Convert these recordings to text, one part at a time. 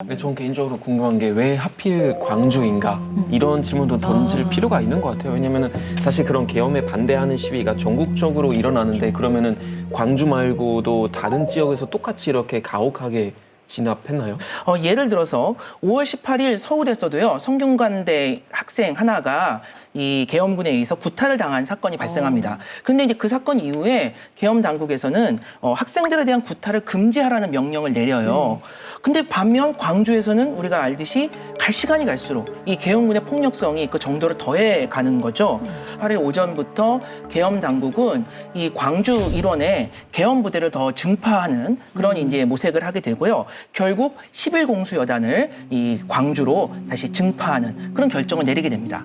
근데 전 개인적으로 궁금한 게 왜 하필 광주인가? 이런 질문도 던질 필요가 있는 것 같아요. 왜냐면은 사실 그런 계엄에 반대하는 시위가 전국적으로 일어나는데 그러면은 광주 말고도 다른 지역에서 똑같이 이렇게 가혹하게 진압했나요? 예를 들어서 5월 18일 서울에서도요, 성균관대 학생 하나가 이 계엄군에 의해서 구타를 당한 사건이 발생합니다. 그런데 이제 그 사건 이후에 계엄 당국에서는 학생들에 대한 구타를 금지하라는 명령을 내려요. 근데 반면 광주에서는 우리가 알듯이 갈 시간이 갈수록 이 계엄군의 폭력성이 그 정도를 더해 가는 거죠. 8일 오전부터 계엄 당국은 이 광주 일원에 계엄 부대를 더 증파하는 그런 이제 모색을 하게 되고요. 결국 10일 공수여단을 이 광주로 다시 증파하는 그런 결정을 내리게 됩니다.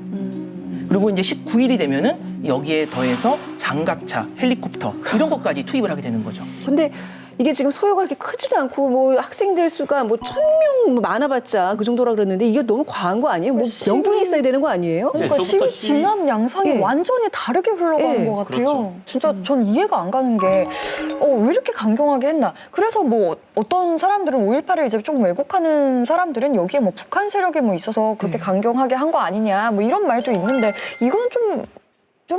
그리고 이제 19일이 되면은 여기에 더해서 장갑차, 헬리콥터 이런 것까지 투입을 하게 되는 거죠. 근데 이게 지금 소요가 그렇게 크지도 않고 뭐 학생들 수가 뭐 1,000명 많아봤자 그 정도라 그랬는데 이게 너무 과한 거 아니에요? 뭐 명분이 있어야 되는 거 아니에요? 그러니까 진압 양상이 네. 완전히 다르게 흘러가는 네. 것 같아요. 그렇죠. 진짜 전 이해가 안 가는 게 왜 이렇게 강경하게 했나. 그래서 뭐 어떤 사람들은 5.18을 이제 조금 왜곡하는 사람들은 여기에 뭐 북한 세력이 뭐 있어서 그렇게 강경하게 한 거 아니냐 뭐 이런 말도 있는데 이건 좀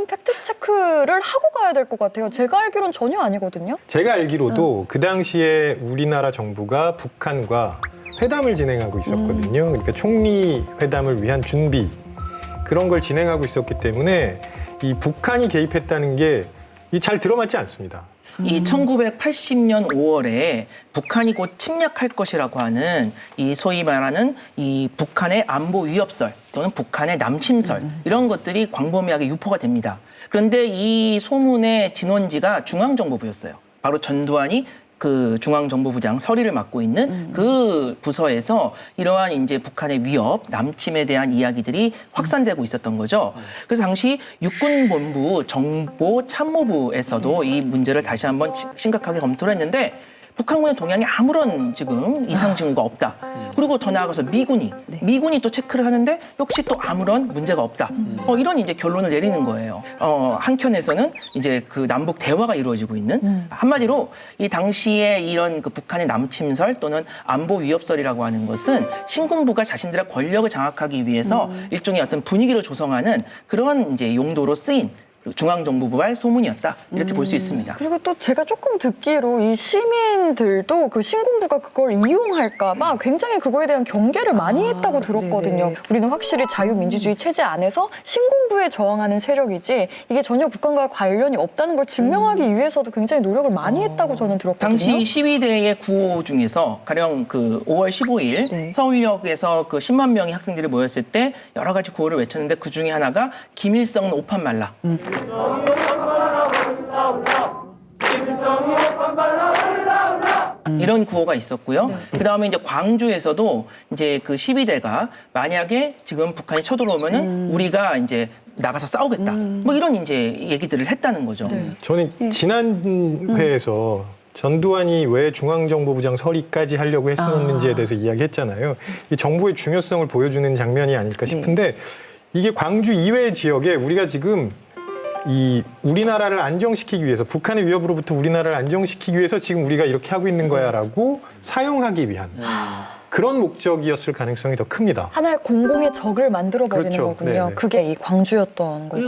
팩트 체크를 하고 가야 될 것 같아요. 제가 알기로는 전혀 아니거든요. 제가 알기로도 그 당시에 우리나라 정부가 북한과 회담을 진행하고 있었거든요. 그러니까 총리 회담을 위한 준비 그런 걸 진행하고 있었기 때문에 이 북한이 개입했다는 게 잘 들어맞지 않습니다. 이 1980년 5월에 북한이 곧 침략할 것이라고 하는 이 소위 말하는 이 북한의 안보 위협설 또는 북한의 남침설 이런 것들이 광범위하게 유포가 됩니다. 그런데 이 소문의 진원지가 중앙정보부였어요. 바로 전두환이 그 중앙정보부장 서리를 맡고 있는 그 부서에서 이러한 이제 북한의 위협, 남침에 대한 이야기들이 확산되고 있었던 거죠. 그래서 당시 육군본부 정보참모부에서도 이 문제를 다시 한번 심각하게 검토를 했는데 북한군의 동향에 아무런 지금 이상 징후가 없다. 그리고 더 나아가서 미군이 또 체크를 하는데 역시 또 아무런 문제가 없다. 이런 이제 결론을 내리는 거예요. 한켠에서는 이제 그 남북 대화가 이루어지고 있는 한마디로 이 당시에 이런 그 북한의 남침설 또는 안보 위협설이라고 하는 것은 신군부가 자신들의 권력을 장악하기 위해서 일종의 어떤 분위기를 조성하는 그런 이제 용도로 쓰인 중앙정보부발 소문이었다 이렇게 볼 수 있습니다. 그리고 또 제가 조금 듣기로 이 시민들도 그 신군부가 그걸 이용할까 봐 굉장히 그거에 대한 경계를 많이 했다고 들었거든요. 네네. 우리는 확실히 자유민주주의 체제 안에서 신군부에 저항하는 세력이지 이게 전혀 북한과 관련이 없다는 걸 증명하기 위해서도 굉장히 노력을 많이 했다고 저는 들었거든요. 당시 시위대의 구호 중에서 가령 그 5월 15일 네. 서울역에서 그 10만 명의 학생들이 모였을 때 여러 가지 구호를 외쳤는데 그 중에 하나가 김일성은 오판 말라. 이런 구호가 있었고요. 그다음에 이제 광주에서도 이제 그 시위대가 만약에 지금 북한이 쳐들어오면은 우리가 이제 나가서 싸우겠다. 뭐 이런 이제 얘기들을 했다는 거죠. 저는 지난 회에서 전두환이 왜 중앙정보부장 서리까지 하려고 했었는지에 대해서 이야기했잖아요. 이 정보의 중요성을 보여주는 장면이 아닐까 싶은데 이게 광주 이외의 지역에 우리가 지금 이 우리나라를 안정시키기 위해서 북한의 위협으로부터 우리나라를 안정시키기 위해서 지금 우리가 이렇게 하고 있는 거야라고 사용하기 위한 그런 목적이었을 가능성이 더 큽니다. 하나의 공공의 적을 만들어버리는 그렇죠. 거군요. 네네. 그게 이 광주였던 거군요.